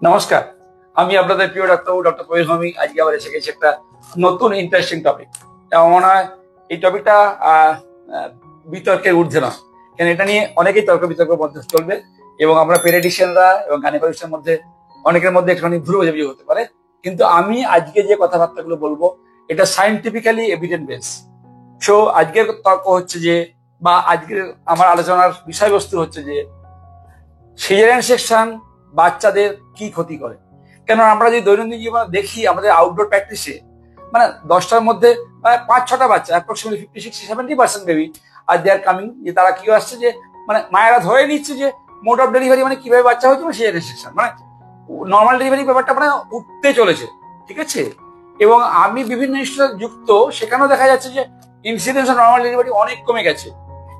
নমস্কার, আমি আপনাদের প্রিয় ডাক্তারবাবু ডক্টর প্রবীর ভৌমিক। আজকে আবার এসে গেছি একটা নতুন ইন্টারেস্টিং টপিক। এবং মনে হয় এই টপিকটা বিতর্কের ঊর্ধ্বে নয়, কেন এটা নিয়ে অনেকেই তর্ক বিতর্কের মধ্যে চলবে এবং আমরা পেডিয়াট্রিশিয়ানরা এবং গাইনোকোলজিস্টের মধ্যে অনেকের মধ্যে একটুখানি ভুল বোঝাবুঝি হতে পারে। কিন্তু আমি আজকে যে কথাবার্তাগুলো বলবো এটা সায়েন্টিফিক্যালি এভিডেন্স বেস। সো আজকের তর্ক হচ্ছে যে, বা আজকের আমার আলোচনার বিষয়বস্তু হচ্ছে যে, সিজারিয়ান সেকশন বাচ্চাদের কি ক্ষতি করে। কেন আমরা যদি দৈনন্দিন জীবনে দেখি আমাদের আউটডোর প্র্যাকটিসে, মানে 10টার মধ্যে 5-6টা বাচ্চা, approximately 50-60-70% baby are they are coming, যে তারা কি আসছে যে মানে মায়েরা ধরে নিচ্ছে যে মোড অফ ডেলিভারি মানে কিভাবে বাচ্চা হচ্ছে, মানে সিজারিয়ান সেকশন মানে নর্মাল ডেলিভারি ব্যাপারটা মানে উঠতে চলেছে, ঠিক আছে। এবং আমি বিভিন্ন ইনস্টিটিউট যুক্ত, সেখানেও দেখা যাচ্ছে যে ইনসিডেন্স অফ নর্মাল ডেলিভারি অনেক কমে গেছে।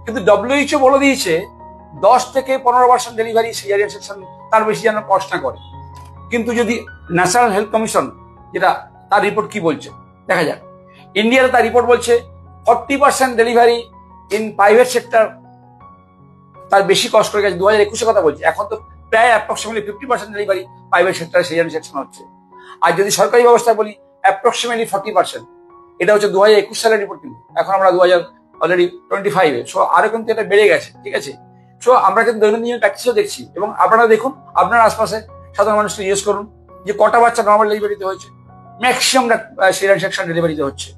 কিন্তু WHO বলে দিয়েছে 10-15% ডেলিভারি সিজারিয়ান সেকশন, তার বেশি যেন কষ্ট না করে। কিন্তু যদি ন্যাশনাল হেলথ কমিশন যেটা, তার রিপোর্ট কি বলছে দেখা যাক। ইন্ডিয়ার তার রিপোর্ট বলছে 40% ডেলিভারি ইন প্রাইভেট সেক্টর, তার বেশি কষ্ট করে গেছে। 2021 কথা বলছে, এখন তো প্রায় অ্যাপ্রক্সিমেটলি 50% ডেলিভারি প্রাইভেট সেক্টরে সিজারিয়ান সেকশন হচ্ছে। আর যদি সরকারি ব্যবস্থায় বলি অ্যাপ্রক্সিমেটলি 40%। এটা হচ্ছে 2021 সালের রিপোর্ট, কিন্তু এখন আমরা 2025-এ। সো আরো কিন্তু এটা বেড়ে গেছে, ঠিক আছে। সো আমরা কিন্তু দৈনন্দিন প্র্যাকটিসও দেখছি, এবং আপনারা দেখুন আপনার আশপাশে সাধারণ মানুষকে জিজ্ঞেস করুন যে কটা বাচ্চা নর্মাল ডেলিভারিতে হয়েছে। ম্যাক্সিমাম সিজারিয়ান সেকশন ডেলিভারিতে হচ্ছে।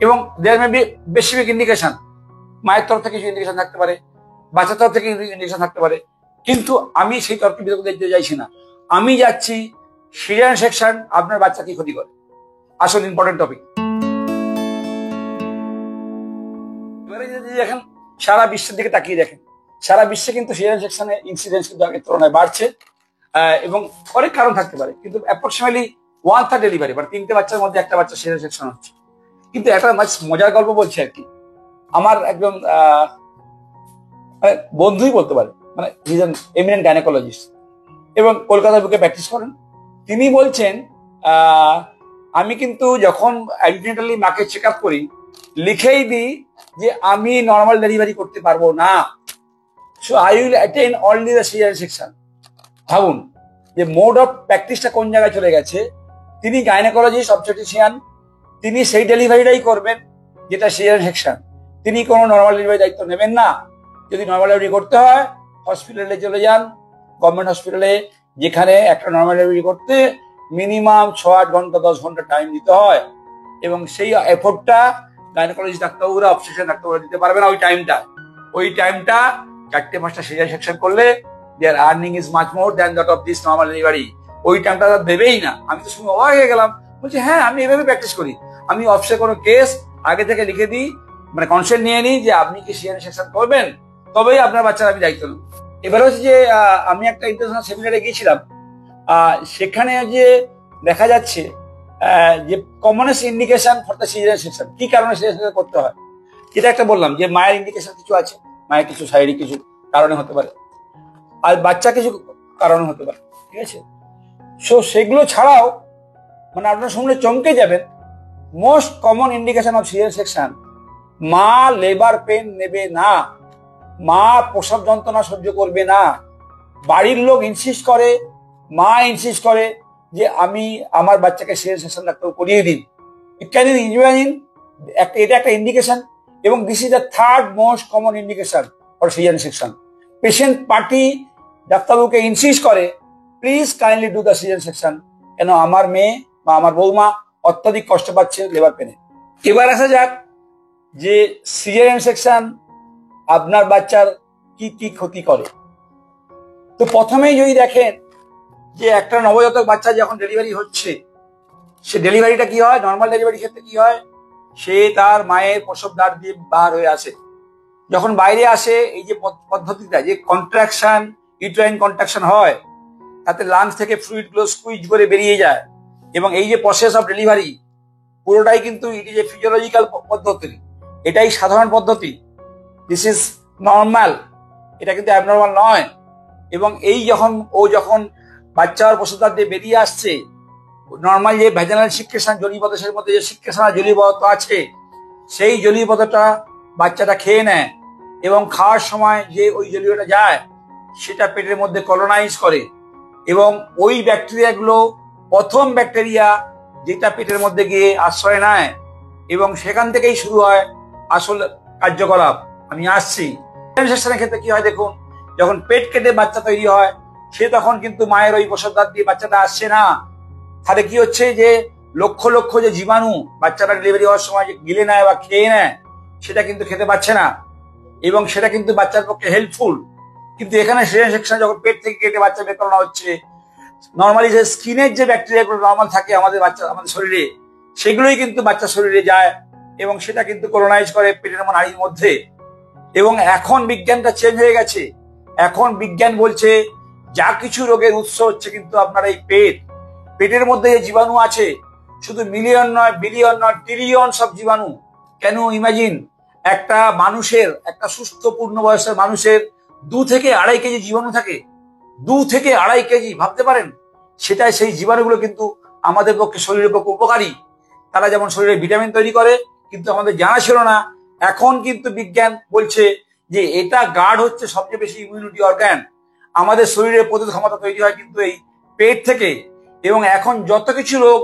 এবং দেয়ার মে বি বেসিক ইন্ডিকেশন, মায়ের তরফ থেকে কিছু ইন্ডিকেশন থাকতে পারে, বাচ্চার তরফ থেকে ইন্ডিকেশন থাকতে পারে। কিন্তু আমি সেই তর্ক বিতর্ক দেখতে চাইছি না, আমি যাচ্ছি সিজারিয়ান সেকশন আপনার বাচ্চা কি ক্ষতি করে, আসল ইম্পর্টেন্ট টপিক। এবারে যদি দেখেন সারা বিশ্বের দিকে তাকিয়ে দেখেন, সারা বিশ্বে কিন্তু সিজারিয়ান সেকশনের ইনসিডেন্স কিন্তু আগের তুলনায় বাড়ছে। এবং অনেক কারণ থাকতে পারে, কিন্তু অ্যাপ্রক্সিমেটলি 1/3 ডেলিভারি, মানে 3টে বাচ্চার মধ্যে একটা বাচ্চা সিজারিয়ান সেকশন হচ্ছে। কিন্তু একটা মজার গল্প বলছে আর কি, আমার একজন বন্ধুই বলতে পারে, মানে he is an eminent gynaecologist এবং কলকাতার বুকে প্র্যাকটিস করেন। তিনি বলছেন আমি কিন্তু যখন অ্যান্টিনেটালি মাকে চেক আপ করি লিখেই দিই যে আমি নর্মাল ডেলিভারি করতে পারবো না, so I will attend only the caesarean section. ভাবুন যে মোড অফ প্র্যাকটিসটা কোন জায়গায় চলে গেছে। তিনি গাইনোকোলজিস্ট অবস্টেট্রিশিয়ান, তিনি সেই ডেলিভারিটাই করবেন যেটা সিজারিয়ান সেকশন। তিনি কোনো নর্মাল ডেলিভারি দায়িত্ব নেবেন না। যদি নর্মাল ডেলিভারি করতে হয় হসপিটালে চলে যান, গভর্নমেন্ট হসপিটালে, যেখানে একটা নর্মাল ডেলিভারি করতে মিনিমাম 6-8 ঘন্টা 10 ঘন্টা টাইম দিতে হয়। এবং সেই এফোর্টটা গাইনোকোলজিস্ট ডাক্তারবাবুরা, অবস্টেট্রিশিয়ান ডাক্তারবাবুরা দিতে পারবে না। ওই টাইমটা 4-5টা সিজারিয়ান সেকশন করলে their earning is much more than that of this normal delivery। ওই টাইমটা দেবেই না। আমি তো শুনে অবাক হয়ে গেলাম, বলছি হ্যাঁ আমি এভাবে প্র্যাকটিস করি, আমি অফিসে কোনো কেস আগে থেকে লিখে দিই, মানে কনসেন্ট নিয়ে নিই যে আপনি কি সিজারিয়ান সেকশন করবেন, তবেই আপনার বাচ্চার আমি দায়িত্ব নেব। এবার হচ্ছে যে আমি একটা ইন্টারন্যাশনাল সেমিনারে গিয়েছিলাম, সেখানে যে দেখা যাচ্ছে যে commonest indication for the caesarean section, কি কারণে সিজারিয়ান সেকশন করতে হয়। যেটা একটা বললাম যে মায়ের ইন্ডিকেশন কিছু আছে, মায়ের কিছু শারীরিক কিছু কারণে হতে পারে, আর বাচ্চা কিছু কারণ হতে পারে, ঠিক আছে। সো সেগুলো ছাড়াও মানে আপনারা শুনলে চমকে যাবেন, most common indication of caesarean section, মা লেবার পেন নেবে না, মা প্রসব যন্ত্রণা সহ্য করবে না, বাড়ির লোক ইনসিস্ট করে, মা ইনসিস্ট করে যে আমি আমার বাচ্চাকে সিজারিয়ান সেকশন ডাক্তার করিয়ে দিন। ক্যান ইউ ইমাজিন, এটা একটা ইন্ডিকেশন। এবং this is the third most common indication for caesarean section. Patient party ডাক্তারবাবুকে ইনসিস্ট করে please kindly do the caesarean section, কেন আমার মেয়ে বা আমার বৌমা অত্যাধিক কষ্ট পাচ্ছে লেবার পেনে। এবার আসা যাক যে সিজারিয়ান সেকশন আপনার বাচ্চার কি কি ক্ষতি করে। তো প্রথমেই যদি দেখেন যে একটা নবজাতক বাচ্চা যখন ডেলিভারি হচ্ছে, সে ডেলিভারিটা কি হয়, নর্মাল ডেলিভারি ক্ষেত্রে কি হয়, সে তার মায়ের প্রসব দ্বার দিয়ে বার হয়ে আসে। যখন বাইরে আসে এই যে পদ্ধতিটা, যে কন্ট্রাকশন, ইউটেরাইন কন্ট্রাকশন হয়, তাতে লাংস থেকে ফ্লুইড গুলো স্কুইজ করে বেরিয়ে যায়। এবং এই যে প্রসেস অফ ডেলিভারি পুরোটাই কিন্তু ইট ইজ এ ফিজিওলজিক্যাল পদ্ধতি, এটাই সাধারণ পদ্ধতি, দিস ইজ নর্মাল, এটা কিন্তু অ্যাবনর্মাল নয়। এবং এই যখন বাচ্চার প্রসব দিয়ে বেরিয়ে আসছে, নর্মাল যে ভ্যাজানাল সিক্রেশন জলীয়পথের মধ্যে যে সিক্রেশন জলীয়পথ আছে, সেই জলীয়পথটা বাচ্চাটা খেয়ে নেয় এবং খাওয়ার সময় যে ওই জলীয়টা যায় সেটা পেটের মধ্যে কলোনাইজ করে এবং ওই ব্যাকটেরিয়াগুলো প্রথম ব্যাকটেরিয়া যেটা পেটের মধ্যে গিয়ে আশ্রয় নেয় এবং সেখান থেকেই শুরু হয় আসল কার্যকলাপ। আমি আসছি সেকশনের ক্ষেত্রে কি হয় দেখুন, যখন পেট কেটে বাচ্চা তৈরি হয় সে তখন কিন্তু মায়ের ওই প্রসবদ্বার দিয়ে বাচ্চাটা আসছে না। তাহলে কি হচ্ছে যে লক্ষ লক্ষ যে জীবাণু বাচ্চাটা ডেলিভারি হওয়ার সময় গিলে নেয় বা খেয়ে নেয় সেটা কিন্তু খেতে পাচ্ছে না এবং সেটা কিন্তু বাচ্চার পক্ষে হেল্পফুল। কিন্তু এখানে সিজারিয়ান সেকশনে যখন পেট থেকে কেটে বাচ্চা বের করানো হচ্ছে, নর্মালি যে স্কিনের যে ব্যাকটেরিয়াগুলো নর্মাল থাকে আমাদের শরীরে সেগুলোই কিন্তু বাচ্চার শরীরে যায় এবং সেটা কিন্তু কলোনাইজ করে পেটের নাড়ির মধ্যে। এবং এখন বিজ্ঞানটা চেঞ্জ হয়ে গেছে, এখন বিজ্ঞান বলছে যা কিছু রোগের উৎস হচ্ছে কিন্তু আপনার এই পেটের মধ্যে যে জীবাণু আছে, শুধু মিলিয়ন নয়, বিলিয়ন নয়, ট্রিলিয়ন সব জীবাণু। কেন ইমাজিন, একটা মানুষের, একটা সুস্থ পূর্ণ বয়সের মানুষের 2 থেকে 2.5 কেজি জীবাণু থাকে, 2 থেকে 2.5 কেজি, ভাবতে পারেন? সেটাই সেই জীবাণুগুলো কিন্তু আমাদের পক্ষে, শরীরের পক্ষে উপকারী। তারা যেমন শরীরে ভিটামিন তৈরি করে, কিন্তু আমাদের জানা ছিল না। এখন কিন্তু বিজ্ঞান বলছে যে এটা গার্ড হচ্ছে সবচেয়ে বেশি ইমিউনিটি অর্গান। আমাদের শরীরের প্রতিরোধ ক্ষমতা তৈরি হয় কিন্তু এই পেট থেকে। এবং এখন যত কিছু রোগ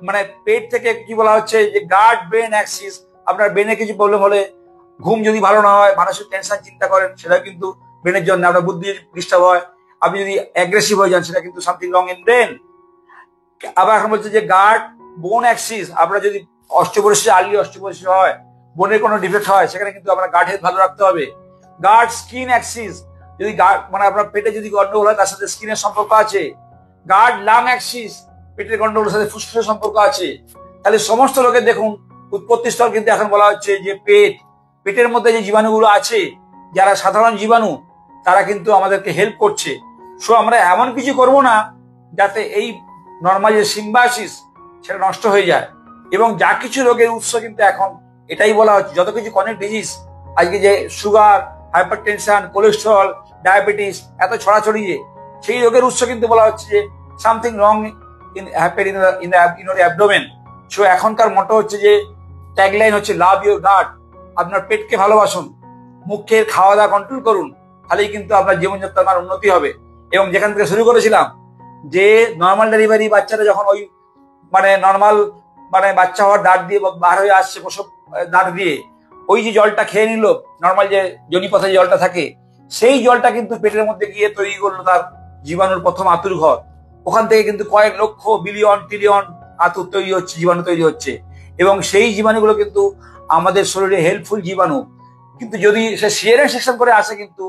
মানে পেট থেকে কি বলা হচ্ছে যে গার্ড ব্রেন অ্যাক্সিস। আপনার ব্রেনে কিছু প্রবলেম হলে, ঘুম যদি ভালো না হয়, মানসিক টেনশন চিন্তা করেন, সেটা কিন্তু ব্রেনের জন্য। আপনার বুদ্ধি ডিস্টার্ব হয়, আপনি যদি অ্যাগ্রেসিভ হয়ে যান, সেটা কিন্তু সামথিং রং ইন ব্রেন। আবার এখন বলছে যে গার্ড বোন অ্যাক্সিস। আপনার যদি অস্টিওপোরোসিস, আর্লি অস্টিওপোরোসিস হয়, বোনের কোনো ডিফেক্ট হয়, সেখানে কিন্তু আপনার গার্ড হেলথ ভালো রাখতে হবে। গার্ড স্কিন অ্যাক্সিস, যদি গার্ড মানে আপনার পেটে যদি গন্ডগোল হয় তার সাথে স্কিনের সম্পর্ক আছে। গার্ড লাং অ্যাক্সিস, পেটের গন্ডগোলের সাথে ফুসফুসের সম্পর্ক আছে। তাহলে সমস্ত লোকের দেখুন উৎপত্তি স্থল কিন্তু এখন বলা হচ্ছে যে পেটের মধ্যে যে জীবাণুগুলো আছে, যারা সাধারণ জীবাণু, তারা কিন্তু আমাদেরকে হেল্প করছে। সো আমরা এমন কিছু করব না যাতে এই নর্মাল যে সিম্বায়োসিস সেটা নষ্ট হয়ে যায়। এবং যা কিছু রোগের উৎস কিন্তু এখন এটাই বলা হচ্ছে, যত কিছু ক্রনিক ডিজিজ আজকে যে সুগার, হাইপারটেনশন, কোলেস্টেরল, ডায়াবেটিস এত ছড়াছড়ি, সেই রোগের উৎস কিন্তু বলা হচ্ছে যে something wrong in your abdomen. So এখনকার মোটো হচ্ছে যে ট্যাগলাইন হচ্ছে লাভ ইউর গাট। আপনার পেটকে ভালোবাসুন, মুখের খাওয়া দাওয়া কন্ট্রোল করুন, তাহলেই কিন্তু আপনার জীবনযাত্রার উন্নতি হবে। এবং যেখান থেকে শুরু করেছিলাম যে নর্মাল ডেলিভারি বাচ্চারা যখন ওই মানে নর্মাল মানে বাচ্চা হওয়ার দাঁত দিয়ে বার হয়ে আসছে, প্রসব দাঁত দিয়ে, ওই যে জলটা খেয়ে নিল, নর্মাল যে যোনিপথে জলটা থাকে, সেই জলটা কিন্তু পেটের মধ্যে গিয়ে তৈরি করলো তার জীবাণুর প্রথম আতুর ঘর। ওখান থেকে কিন্তু কয়েক লক্ষ, বিলিয়ন, ট্রিলিয়ন আতুর তৈরি হচ্ছে, জীবাণু তৈরি হচ্ছে। এবং সেই জীবাণুগুলো কিন্তু আমাদের শরীরে হেল্পফুল জীবাণু। কিন্তু যদি সে সিজারিয়ান সেকশন করে আসে, কিন্তু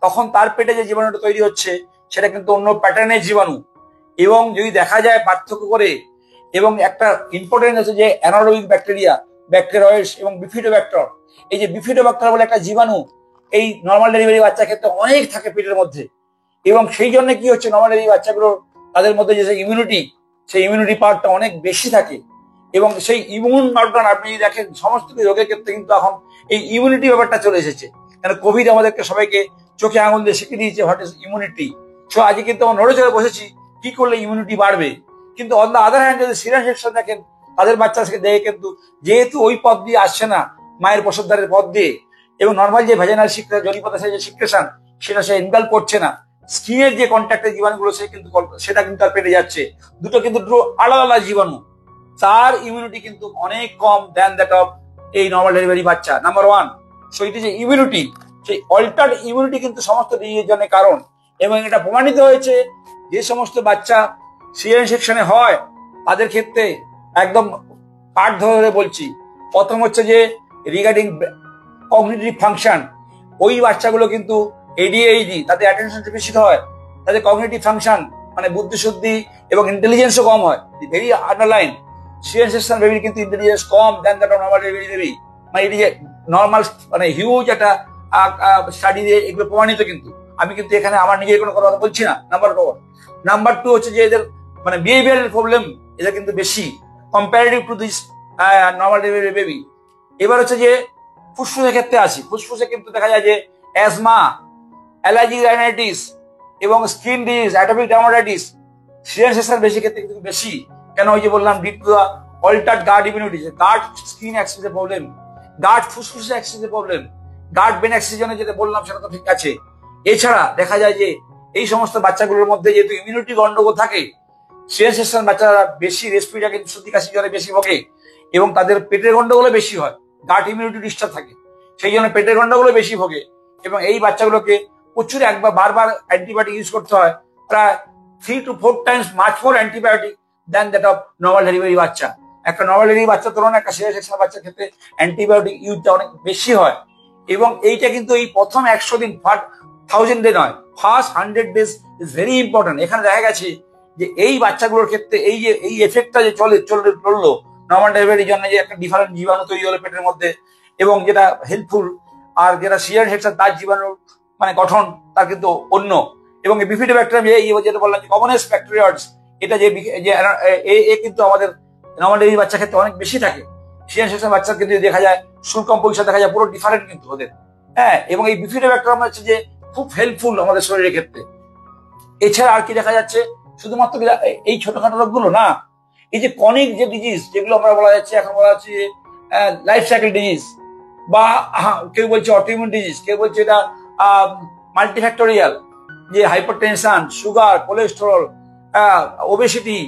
তখন তার পেটে যে জীবাণুটা তৈরি হচ্ছে সেটা কিন্তু অন্য প্যাটার্নের জীবাণু। এবং যদি দেখা যায় পার্থক্য করে, এবং একটা ইম্পর্টেন্ট আছে যে অ্যানারোবিক ব্যাকটেরিয়া, ব্যাকটেরয়েডস এবং বিফিডোব্যাক্টর। এই যে বিফিডোব্যাক্টর বলে একটা জীবাণু এই নর্মাল ডেলিভারি বাচ্চার ক্ষেত্রে অনেক থাকে পেটের মধ্যে। এবং সেই জন্য কি হচ্ছে, নর্মাল ডেলিভারি বাচ্চাগুলো তাদের মধ্যে যে ইমিউনিটি, সেই ইমিউনিটি পাওয়ারটা অনেক বেশি থাকে। এবং সেই ইমিউন অর্গান আপনি দেখেন সমস্ত রোগের ক্ষেত্রে কিন্তু এখন এই ইমিউনিটি ব্যাপারটা চলে এসেছে। কারণ কোভিড আমাদেরকে সবাইকে চোখে আঙুল দিয়ে শিখিয়ে দিয়েছে হোয়াট ইজ ইমিউনিটি। সো আজকে কিন্তু আমরা নড়ে চড়ে বসেছি কি করলে ইমিউনিটি বাড়বে। কিন্তু অন দ্য আদার হ্যান্ড যদি সিরিয়াস সেকশন দেখেন, তাদের বাচ্চাকে দেখে কিন্তু যেহেতু ওই পথ দিয়ে আসছে না, মায়ের প্রসবদ্বারের পথ দিয়ে, এবং নর্মাল যে ভ্যাজাইনাল জনিপথ আছে যে সিক্রেশন, সেটা সে ইনভলভ করছে না, স্কিনের যে কন্ট্যাক্টের জীবাণুগুলো সেটা কিন্তু তার পেটে যাচ্ছে। দুটো কিন্তু আলাদা আলাদা জীবাণু। তার ইমিউনিটি কিন্তু অনেক কম দ্যান দ্যাট অফ এই নর্মাল ডেলিভারি বাচ্চা, নাম্বার 1। সো এটি যে ইমিউনিটি, সেই অল্টার্ড ইমিউনিটি কিন্তু সমস্ত ডিজিজের জন্য কারণ। এবং এটা প্রমাণিত হয়েছে যে সমস্ত বাচ্চা সিজারিয়ান সেকশনে হয় তাদের ক্ষেত্রে একদম পার্ট ধরে বলছি। প্রথম হচ্ছে যে রিগার্ডিং কগনিটিভ ফাংশন, ওই বাচ্চাগুলো কিন্তু এডিএইচডি, তাদের অ্যাটেনশন ডেফিসিট হয়, তাদের কগনিটিভ ফাংশন মানে বুদ্ধিশুদ্ধি এবং ইন্টেলিজেন্সও কম হয়। ভেরি আন্ডারলাইন, সিজারিয়ান সেকশন বেবির কিন্তু intelligence com than that of normal delivery baby. মানে এটি যে নর্মাল মানে হিউজ একটা স্টাডি দিয়ে এগুলো প্রমাণিত। কিন্তু আমি কিন্তু এখানে আমার নিজের কোনো কথা বলছি না। নাম্বার 2 হচ্ছে যে এদের মানে বিহেভিয়ারাল প্রবলেম এদের কিন্তু বেশি comparative to this normal delivery baby. এবার হচ্ছে যে ফুসফুসের ক্ষেত্রে আসি। ফুসফুসে কিন্তু দেখা যায় যে অ্যাজমা, অ্যালার্জি রাইনাইটিস এবং skin disease, atopic dermatitis caesarean section বেশি ক্ষেত্রে কিন্তু বেশি। কেন? ওই যে বললাম due to the altered gut immunity, gut skin অ্যাক্সেসের প্রবলেম, গার্ড ফুসফুসের অ্যাক্সেসের প্রবলেম, গার্ড বেন অ্যাক্সিজনে যেটা বললাম সেটা তো ঠিক আছে। এছাড়া দেখা যায় যে এই সমস্ত বাচ্চাগুলোর মধ্যে যেহেতু ইমিউনিটি গন্ডগোল থাকে, সিজার সেকশন বাচ্চারা বেশি রেসপিরেটরি সর্দি কাশি জ্বরে বেশি ভোগে এবং তাদের পেটের গন্ডগোলও বেশি হয়, গার্ড ইমিউনিটি ডিস্টার্ব থাকে, সেই জন্য পেটের গন্ডগোলও বেশি ভোগে। এবং এই বাচ্চাগুলোকে প্রচুর একবার বারবার অ্যান্টিবায়োটিক ইউজ করতে হয়, প্রায় 3 to 4 times much more antibiotic than that of normal delivery বাচ্চা। একটা নর্মাল ডেলিভারি বাচ্চার তুলনায় একটা সিজার সেকশন বাচ্চার ক্ষেত্রে অ্যান্টিবায়োটিক ইউজটা অনেক বেশি হয়। এবং এইটা কিন্তু এই প্রথম 100 দিন 1000 ডে নয়, first 100 days is very important. এখানে দেখা গেছে যে এই বাচ্চাগুলোর ক্ষেত্রে এই যে এই এফেক্টটা যে চললো নর্মাল ডেলিভারির জন্য, যে একটা ডিফারেন্ট জীবাণু তৈরি হলো পেটের মধ্যে এবং যেটা হেল্পফুল, আর যেটা সিজার সেকশন তার জীবাণু মানে গঠন তার কিন্তু অন্য। এবং এই বিফিডোব্যাকটেরিয়াম যেটা বললাম যে কমনেস্ট ব্যাকটেরিয়াস, এটা যে কিন্তু আমাদের নর্মাল ডেলিভারি বাচ্চার ক্ষেত্রে অনেক বেশি থাকে। সিজার সেকশন বাচ্চার কিন্তু দেখা যায় সুর কম্পোজিশন দেখা যায় পুরো ডিফারেন্ট কিন্তু ওদের। হ্যাঁ, এবং এই বিফিডোব্যাকটেরিয়াম হচ্ছে যে খুব হেল্পফুল আমাদের শরীরের ক্ষেত্রে। এছাড়া আর কি দেখা যাচ্ছে, শুধুমাত্র এই ছোটখাটো রোগগুলো না, এই যে কনিক যে ডিজিজ যেগুলো আমরা বলা যাচ্ছে, এখন বলা যাচ্ছে লাইফ সাইকেল ডিজিজ, বা কেউ বলছে অটোইমিউন ডিজিজ, কেউ বলছে এটা মাল্টিফ্যাক্টোরিয়াল, যে হাইপারটেনশন, সুগার, কোলেস্টেরল, ওবেসিটি,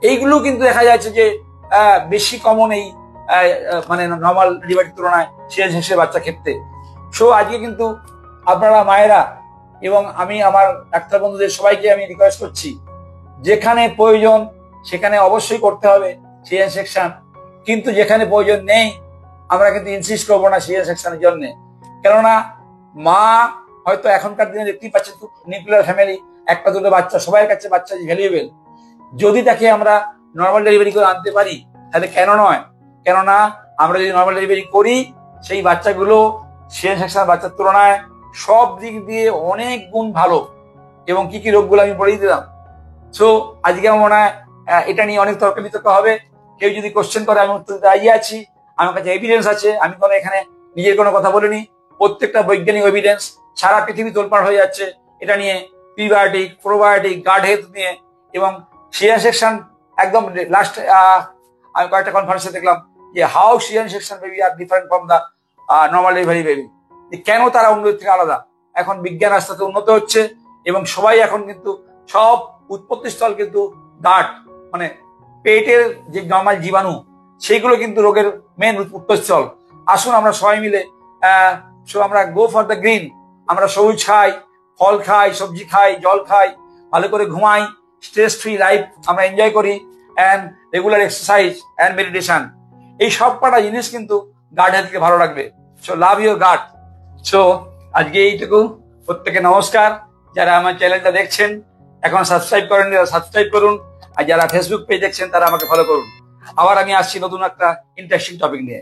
এইগুলো কিন্তু দেখা যাচ্ছে যে বেশি কমন এই মানে নর্মাল ডেলিভারির তুলনায় সিজার সেকশন বাচ্চার ক্ষেত্রে। সো আজকে কিন্তু আপনারা মায়েরা এবং আমি আমার ডাক্তার বন্ধুদের সবাইকে আমি রিকোয়েস্ট করছি, যেখানে প্রয়োজন সেখানে অবশ্যই করতে হবে সিজার সেকশন, কিন্তু যেখানে প্রয়োজন নেই আমরা কিন্তু ইনসিস্ট করবো না সিজার সেকশনের জন্য। কেননা মা হয়তো এখনকার দিনে দেখতেই পাচ্ছেন খুব নিউক্লিয়ার ফ্যামিলি, একটা দুটো বাচ্চা, সবার কাছে বাচ্চা ভ্যালুয়েবল। যদি তাকে আমরা নর্মাল ডেলিভারি করে আনতে পারি তাহলে কেন নয়? কেননা আমরা যদি নর্মাল ডেলিভারি করি সেই বাচ্চাগুলো সিজার সেকশন বাচ্চার তুলনায় সব দিক দিয়ে অনেক গুণ ভালো। এবং কি কি রোগগুলো আমি বলেই দিলাম। সো আজকে আমার মনে হয় এটা নিয়ে অনেক তর্ক বিতর্ক হবে। কেউ যদি কোশ্চেন করে আমি উত্তর দিতে রাজি আছি, আমার কাছে এভিডেন্স আছে, আমি কোনো এখানে নিজের কোনো কথা বলিনি, প্রত্যেকটা বৈজ্ঞানিক এভিডেন্স সারা পৃথিবী তোলপাড় হয়ে যাচ্ছে এটা নিয়ে, প্রিবায়োটিক, প্রোবায়োটিক, গার্ড হেলথ নিয়ে। এবং সিজার সেকশন একদম লাস্ট আমি কয়েকটা কনফারেন্সে দেখলাম যে how caesar section baby are different from the normal delivery baby, কেন তারা অন্যদের থেকে আলাদা। এখন বিজ্ঞান আস্তে আস্তে উন্নত হচ্ছে এবং সবাই এখন কিন্তু সব উৎপত্তি স্থল কিন্তু গাট মানে পেটের যে নর্মাল জীবাণু, সেইগুলো কিন্তু রোগের মেন উৎপত্তিস্থল। আসুন আমরা সবাই মিলে আমরা গো ফর দ্য গ্রিন, আমরা সবুজ খাই, ফল খাই, সবজি খাই, জল খাই, ভালো করে ঘুমাই, স্ট্রেস ফ্রি লাইফ আমরা এনজয় করি, and regular exercise and meditation. এই সব কটা জিনিস কিন্তু গার্ড হেলথকে ভালো রাখবে। So love your gut. So আজকে এইটুকু, প্রত্যেকে নমস্কার। যারা আমার চ্যানেলটা দেখছেন এখন সাবস্ক্রাইব করেন, সাবস্ক্রাইব করুন, আর যারা ফেসবুক পেজ দেখছেন তারা আমাকে ফলো করুন। আবার আমি আসছি নতুন একটা ইন্টারেস্টিং টপিক নিয়ে।